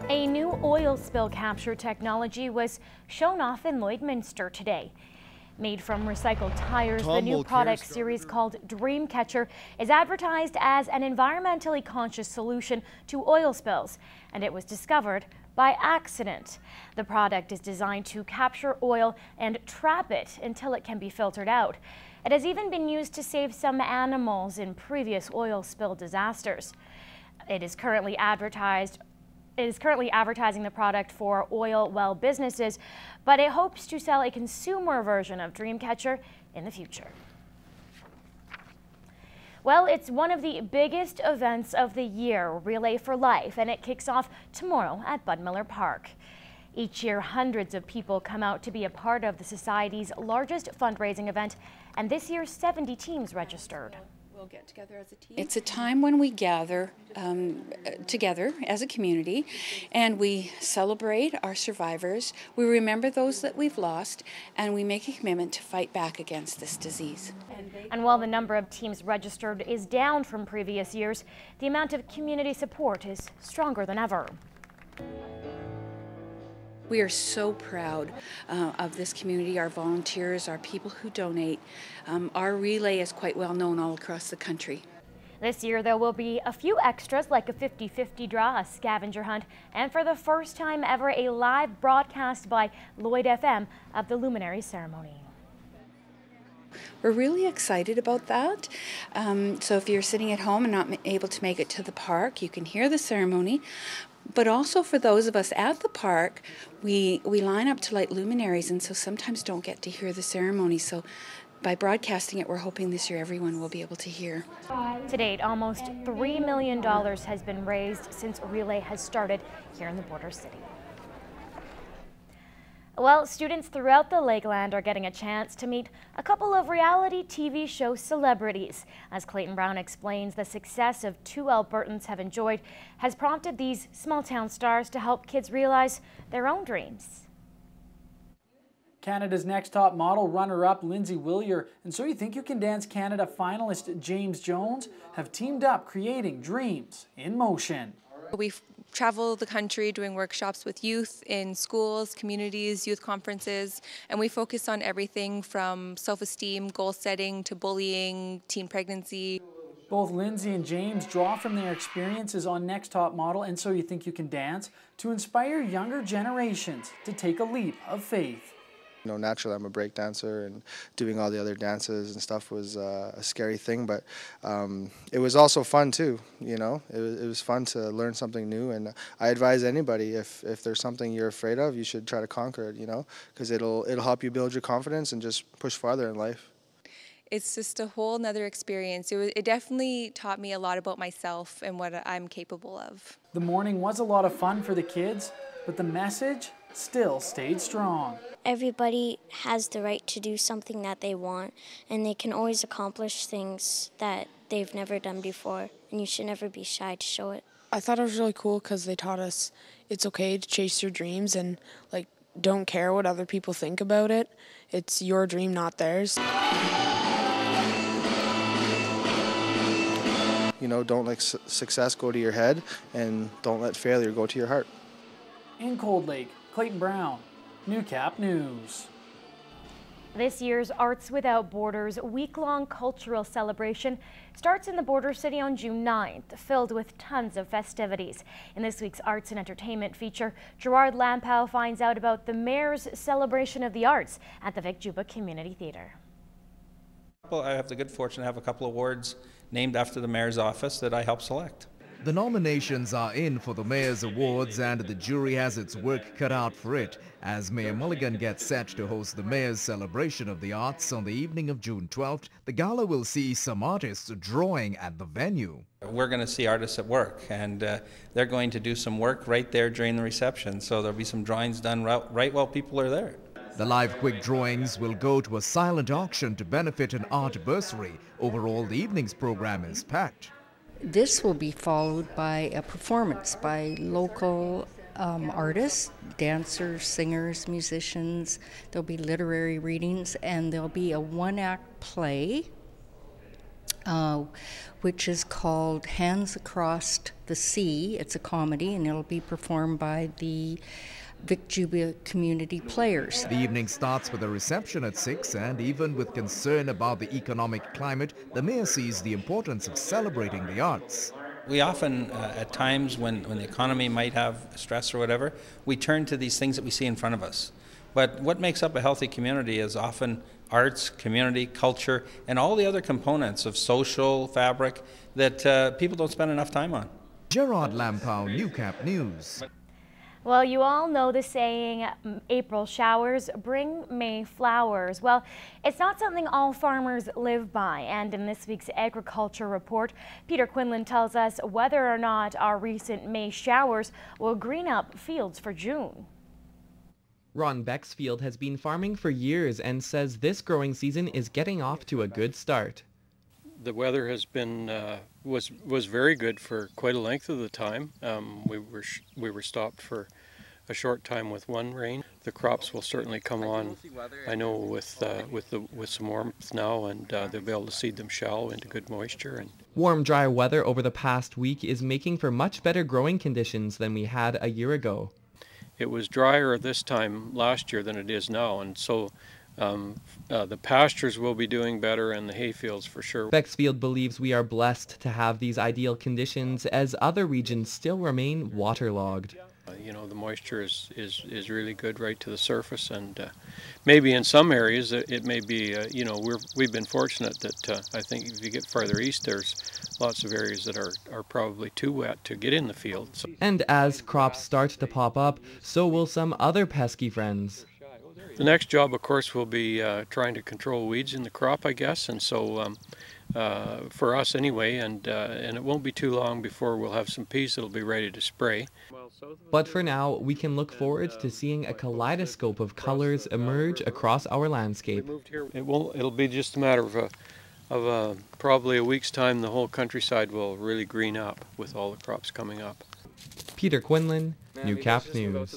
A new oil spill capture technology was shown off in Lloydminster today. Made from recycled tires, the new product series called Dreamcatcher is advertised as an environmentally conscious solution to oil spills, and it was discovered by accident. The product is designed to capture oil and trap it until it can be filtered out. It has even been used to save some animals in previous oil spill disasters. It is currently advertising the product for oil well businesses, but it hopes to sell a consumer version of Dreamcatcher in the future. Well, it's one of the biggest events of the year, Relay for Life, and it kicks off tomorrow at Bud Miller Park. Each year, hundreds of people come out to be a part of the Society's largest fundraising event, and this year 70 teams registered. We'll get together as a team. It's a time when we gather together as a community and we celebrate our survivors, we remember those that we've lost, and we make a commitment to fight back against this disease. And while the number of teams registered is down from previous years, the amount of community support is stronger than ever. We are so proud of this community, our volunteers, our people who donate. Our relay is quite well known all across the country. This year there will be a few extras like a 50-50 draw, a scavenger hunt, and for the first time ever a live broadcast by Lloyd FM of the luminary ceremony. We're really excited about that. So if you're sitting at home and not able to make it to the park, you can hear the ceremony. But also for those of us at the park, we line up to light luminaries, and so sometimes don't get to hear the ceremony. So by broadcasting it, we're hoping this year everyone will be able to hear. To date, almost $3 million has been raised since Relay has started here in the border city. Well, students throughout the Lakeland are getting a chance to meet a couple of reality TV show celebrities. As Clayton Brown explains, the success of two Albertans have enjoyed has prompted these small-town stars to help kids realize their own dreams. Canada's Next Top Model runner-up Lindsay Willier and So You Think You Can Dance Canada finalist James Jones have teamed up creating Dreams in Motion. We travel the country doing workshops with youth in schools, communities, youth conferences, and we focus on everything from self-esteem, goal setting, to bullying, teen pregnancy. Both Lindsay and James draw from their experiences on Next Top Model and So You Think You Can Dance to inspire younger generations to take a leap of faith. You know, naturally I'm a break dancer, and doing all the other dances and stuff was a scary thing, but it was also fun too, you know. It was fun to learn something new, and I advise anybody if there's something you're afraid of, you should try to conquer it, you know, because it'll help you build your confidence and just push farther in life. It's just a whole nother experience. It definitely taught me a lot about myself and what I'm capable of. The morning was a lot of fun for the kids, but the message still stayed strong. Everybody has the right to do something that they want, and they can always accomplish things that they've never done before, and you should never be shy to show it. I thought it was really cool because they taught us it's okay to chase your dreams and don't care what other people think about it. It's your dream, not theirs. You know, don't let success go to your head, and don't let failure go to your heart. In Cold Lake, Clayton Brown, Newcap News. This year's Arts Without Borders week-long cultural celebration starts in the border city on June 9th, filled with tons of festivities. In this week's Arts and Entertainment feature, Gerard Lampow finds out about the Mayor's celebration of the arts at the Vic Juba Community Theatre. I have the good fortune to have a couple of awards named after the Mayor's office that I help select. The nominations are in for the Mayor's Awards, and the jury has its work cut out for it as Mayor Mulligan gets set to host the Mayor's Celebration of the Arts on the evening of June 12th. The gala will see some artists drawing at the venue. We're going to see artists at work, and they're going to do some work right there during the reception, so there'll be some drawings done right while people are there. The live quick drawings will go to a silent auction to benefit an art bursary. Overall, the evening's program is packed. This will be followed by a performance by local artists, dancers, singers, musicians. There'll be literary readings, and there'll be a one-act play which is called Hands Across the Sea. It's a comedy, and it'll be performed by the Vic Juba community players. The evening starts with a reception at 6, and even with concern about the economic climate, the mayor sees the importance of celebrating the arts. We often, at times when the economy might have stress or whatever, we turn to these things that we see in front of us. But what makes up a healthy community is often arts, community, culture, and all the other components of social fabric that people don't spend enough time on. Gerard Lampow, Newcap News. Well, you all know the saying, April showers bring May flowers. Well, it's not something all farmers live by, and in this week's agriculture report, Peter Quinlan tells us whether or not our recent May showers will green up fields for June. Ron Bexfield has been farming for years and says this growing season is getting off to a good start. The weather has been was very good for quite a length of the time. We were stopped for a short time with one rain. The crops will certainly come on, I know, with some warmth now, and they'll be able to seed them shallow into good moisture. And warm, dry weather over the past week is making for much better growing conditions than we had a year ago. It was drier this time last year than it is now, and so the pastures will be doing better, and the hayfields for sure. Bexfield believes we are blessed to have these ideal conditions as other regions still remain waterlogged. You know, the moisture is really good right to the surface, and maybe in some areas it may be, you know, we've been fortunate that I think if you get farther east, there's lots of areas that are probably too wet to get in the field. So. And as crops start to pop up, so will some other pesky friends. The next job, of course, will be trying to control weeds in the crop, I guess, and so for us anyway, and it won't be too long before we'll have some peas that'll be ready to spray. But for now, we can look forward to seeing a kaleidoscope of colors emerge across our landscape. It'll be just a matter of probably a week's time. The whole countryside will really green up with all the crops coming up. Peter Quinlan, Newcap News.